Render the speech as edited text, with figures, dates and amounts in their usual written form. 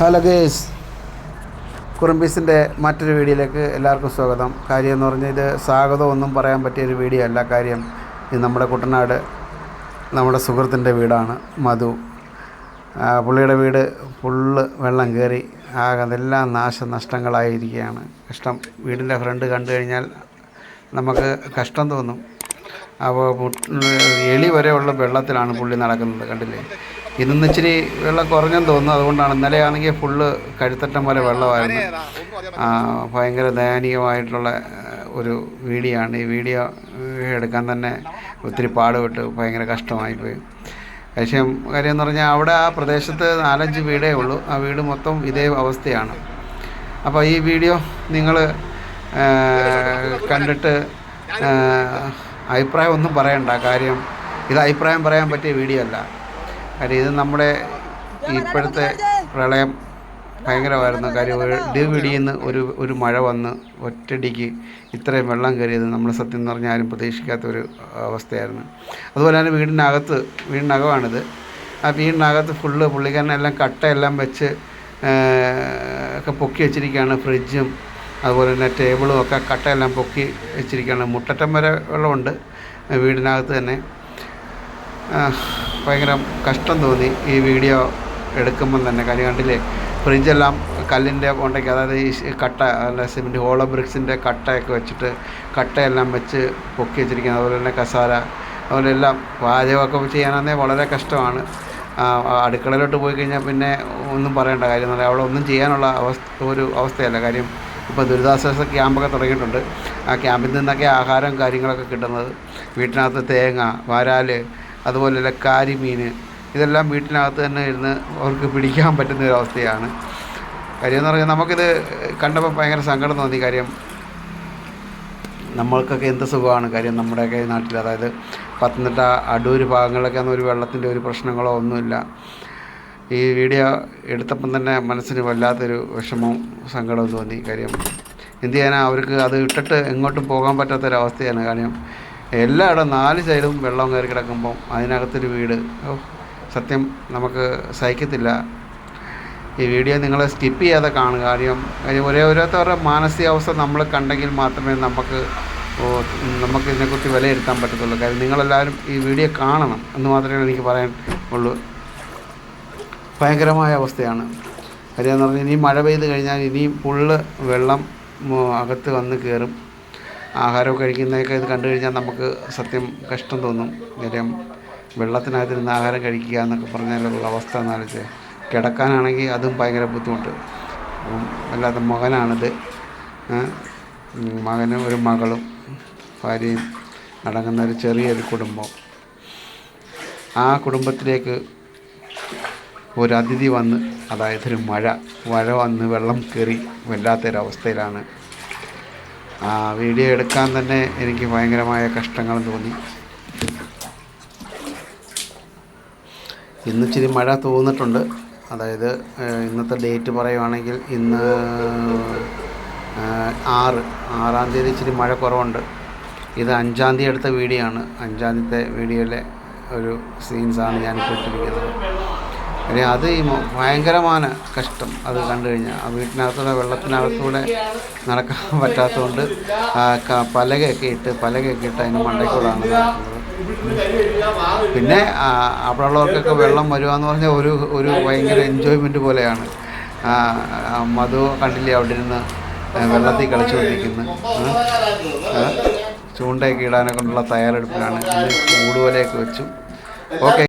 Hello guys, കുറുമ്പീസിൻ്റെ മറ്റൊരു വീഡിയോയിലേക്ക് എല്ലാവർക്കും സ്വാഗതം. കാര്യം എന്ന് പറഞ്ഞാൽ ഇത് സ്വാഗതം ഒന്നും പറയാൻ പറ്റിയൊരു വീഡിയോ അല്ല. കാര്യം ഇത് നമ്മുടെ കുട്ടനാട് നമ്മുടെ സുഹൃത്തിൻ്റെ വീടാണ്, മധു. പുള്ളിയുടെ വീട് ഫുള്ള് വെള്ളം കയറി അതെല്ലാം നാശനഷ്ടങ്ങളായിരിക്കുകയാണ്. കഷ്ടം. വീടിൻ്റെ ഫ്രണ്ട് കണ്ടു കഴിഞ്ഞാൽ നമുക്ക് കഷ്ടം തോന്നും. അപ്പോൾ എലി വരെയുള്ള വെള്ളത്തിലാണ് പുള്ളി നടക്കുന്നത്, കണ്ടില്ലേ. ഇന്ന് ഇച്ചിരി വെള്ളം കുറഞ്ഞെന്ന് തോന്നുന്നു, അതുകൊണ്ടാണ്. ഇന്നലെ ആണെങ്കിൽ ഫുള്ള് കഴുത്തറ്റം പോലെ വെള്ളമായിരുന്നു. ഭയങ്കര ദയനീയമായിട്ടുള്ള ഒരു വീഡിയോ ആണ്. ഈ വീഡിയോ എടുക്കാൻ തന്നെ ഒത്തിരി പാടുപെട്ട് ഭയങ്കര കഷ്ടമായിപ്പോയി. കാര്യം എന്ന് പറഞ്ഞാൽ അവിടെ ആ പ്രദേശത്ത് 4-5 വീടേ ഉള്ളൂ. ആ വീട് മൊത്തം ഇതേ അവസ്ഥയാണ്. അപ്പോൾ ഈ വീഡിയോ നിങ്ങൾ കണ്ടിട്ട് അഭിപ്രായം ഒന്നും പറയണ്ട. കാര്യം ഇത് അഭിപ്രായം പറയാൻ പറ്റിയ വീഡിയോ അല്ല. കാര്യം ഇത് നമ്മുടെ ഇപ്പോഴത്തെ പ്രളയം ഭയങ്കരമായിരുന്നു. കാര്യം ഇടിവിടിയിൽ ഒരു മഴ വന്ന് ഒറ്റയടിക്ക് ഇത്രയും വെള്ളം കയറിയത് നമ്മൾ സത്യം എന്ന് പറഞ്ഞാൽ ആരും പ്രതീക്ഷിക്കാത്തൊരു അവസ്ഥയായിരുന്നു. അതുപോലെ തന്നെ വീടിനകമാണിത്. ആ വീടിനകത്ത് ഫുള്ള് പുള്ളിക്കാരനെല്ലാം കട്ടയെല്ലാം വെച്ച് ഒക്കെ പൊക്കി വെച്ചിരിക്കുകയാണ്. ഫ്രിഡ്ജും അതുപോലെ തന്നെ ടേബിളും ഒക്കെ കട്ടയെല്ലാം പൊക്കി വെച്ചിരിക്കുകയാണ്. മുട്ടറ്റം വരെ വെള്ളമുണ്ട് വീടിനകത്ത് തന്നെ. ഭയങ്കര കഷ്ടം തോന്നി ഈ വീഡിയോ എടുക്കുമ്പം തന്നെ. കാര്യം കണ്ടില്ലേ, ഫ്രിഡ്ജെല്ലാം കല്ലിൻ്റെ കൊണ്ടേക്ക്, അതായത് ഈ കട്ട അല്ല സിമെൻറ്റ് ഹോളോ ബ്രിക്സിൻ്റെ കട്ടയൊക്കെ വെച്ചിട്ട് കട്ടയെല്ലാം വെച്ച് പൊക്കി വെച്ചിരിക്കുന്നത്. അതുപോലെ തന്നെ കസാര, അതുപോലെ എല്ലാം പാചകമൊക്കെ ചെയ്യാനാണെങ്കിൽ വളരെ കഷ്ടമാണ്. അടുക്കളയിലോട്ട് പോയി കഴിഞ്ഞാൽ പിന്നെ ഒന്നും പറയേണ്ട. കാര്യം എന്ന് പറഞ്ഞാൽ അവിടെ ഒന്നും ചെയ്യാനുള്ള അവസ്ഥയല്ല. കാര്യം ഇപ്പോൾ ദുരിതാശ്വാസ ക്യാമ്പൊക്കെ തുടങ്ങിയിട്ടുണ്ട്. ആ ക്യാമ്പിൽ നിന്നൊക്കെ ആഹാരം കാര്യങ്ങളൊക്കെ കിട്ടുന്നത്. വീട്ടിനകത്ത് തേങ്ങ, വരാൽ, അതുപോലെ കാരിമീൻ, ഇതെല്ലാം വീട്ടിനകത്ത് തന്നെ ഇരുന്ന് അവർക്ക് പിടിക്കാൻ പറ്റുന്ന ഒരു അവസ്ഥയാണ്. കാര്യം എന്ന് പറഞ്ഞാൽ നമുക്കിത് കണ്ടപ്പോൾ ഭയങ്കര സങ്കടം തോന്നി. കാര്യം നമ്മൾക്കൊക്കെ എന്ത് സുഖമാണ്. കാര്യം നമ്മുടെയൊക്കെ നാട്ടിൽ, അതായത് പത്തനംതിട്ട, അടൂർ ഭാഗങ്ങളിലൊക്കെ ഒരു വെള്ളത്തിൻ്റെ ഒരു പ്രശ്നങ്ങളോ ഒന്നുമില്ല. ഈ വീഡിയോ എടുത്തപ്പം തന്നെ മനസ്സിന് വല്ലാത്തൊരു വിഷമവും സങ്കടവും തോന്നി. കാര്യം എന്ത് ചെയ്യാനാ, അവർക്ക് അത് ഇട്ടിട്ട് എങ്ങോട്ടും പോകാൻ പറ്റാത്തൊരവസ്ഥയാണ്. കാര്യം എല്ലായിടും 4 സൈഡും വെള്ളം കയറി കിടക്കുമ്പം അതിനകത്തൊരു വീട്, സത്യം നമുക്ക് സഹിക്കത്തില്ല. ഈ വീഡിയോ നിങ്ങൾ സ്കിപ്പ് ചെയ്യാതെ കാണുക. കാര്യം ഓരോരുത്തരുടെ മാനസികാവസ്ഥ നമ്മൾ കണ്ടെങ്കിൽ മാത്രമേ നമുക്ക് ഇതിനെക്കുറിച്ച് വിലയിരുത്താൻ പറ്റത്തുള്ളൂ. കാര്യം നിങ്ങളെല്ലാവരും ഈ വീഡിയോ കാണണം എന്ന് മാത്രമേ എനിക്ക് പറയാൻ ഉള്ളൂ. ഭയങ്കരമായ അവസ്ഥയാണ്. കാര്യം എന്ന് പറഞ്ഞാൽ ഇനി മഴ പെയ്ത് കഴിഞ്ഞാൽ ഇനിയും ഫുള്ള് വെള്ളം അകത്ത് വന്ന് കയറും. ആഹാരമൊക്കെ കഴിക്കുന്നതൊക്കെ ഇത് കണ്ടു കഴിഞ്ഞാൽ നമുക്ക് സത്യം കഷ്ടം തോന്നും. കാര്യം വെള്ളത്തിനകത്തിരുന്ന് ആഹാരം കഴിക്കുക എന്നൊക്കെ പറഞ്ഞാലുള്ള അവസ്ഥ എന്നാലോചിച്ച്, കിടക്കാനാണെങ്കിൽ അതും ഭയങ്കര ബുദ്ധിമുട്ട്. അല്ലാതെ മകനാണിത്, മകനും ഒരു മകളും ഭാര്യയും അടങ്ങുന്ന ഒരു ചെറിയൊരു കുടുംബം. ആ കുടുംബത്തിലേക്ക് ഒരു അതിഥി വന്ന്, അതായത് ഒരു മഴ വന്ന് വെള്ളം കയറി വല്ലാത്തൊരവസ്ഥയിലാണ്. ആ വീഡിയോ എടുക്കാൻ തന്നെ എനിക്ക് ഭയങ്കരമായ കഷ്ടങ്ങൾ തോന്നി. ഇന്നിച്ചിരി മഴ തോന്നിട്ടുണ്ട്. അതായത് ഇന്നത്തെ ഡേറ്റ് പറയുവാണെങ്കിൽ ഇന്ന് 6-ാം തീയതി ഇച്ചിരി മഴ കുറവുണ്ട്. ഇത് 5-ാം തീയതി എടുത്ത വീഡിയോ ആണ്. 5-ാം തീയതിത്തെ വീഡിയോയിലെ ഒരു സീൻസാണ് ഞാനിപ്പോൾ ഇട്ടിരിക്കുന്നത്. അത് ഭയങ്കരമായ കഷ്ടം. അത് കണ്ടു കഴിഞ്ഞാൽ ആ വീട്ടിനകത്തൂടെ വെള്ളത്തിനകത്തൂടെ നടക്കാൻ പറ്റാത്തതുകൊണ്ട് പലകയൊക്കെ ഇട്ട് അതിന് മണ്ടയ്ക്കൂടാണ് നടക്കുന്നത്. പിന്നെ അവിടെ ഉള്ളവർക്കൊക്കെ വെള്ളം വരുവാന്ന് പറഞ്ഞാൽ ഒരു ഭയങ്കര എൻജോയ്മെൻറ്റ് പോലെയാണ്. മധു കണ്ടില്ലേ, അവിടെ ഇരുന്ന് വെള്ളത്തിൽ കളിച്ചുകൊണ്ടിരിക്കുന്നു. ചൂണ്ടയൊക്കെ ഇടാനെ കൊണ്ടുള്ള തയ്യാറെടുപ്പിലാണ്. കൂടുവലയൊക്കെ വെച്ചു. ഓക്കെ.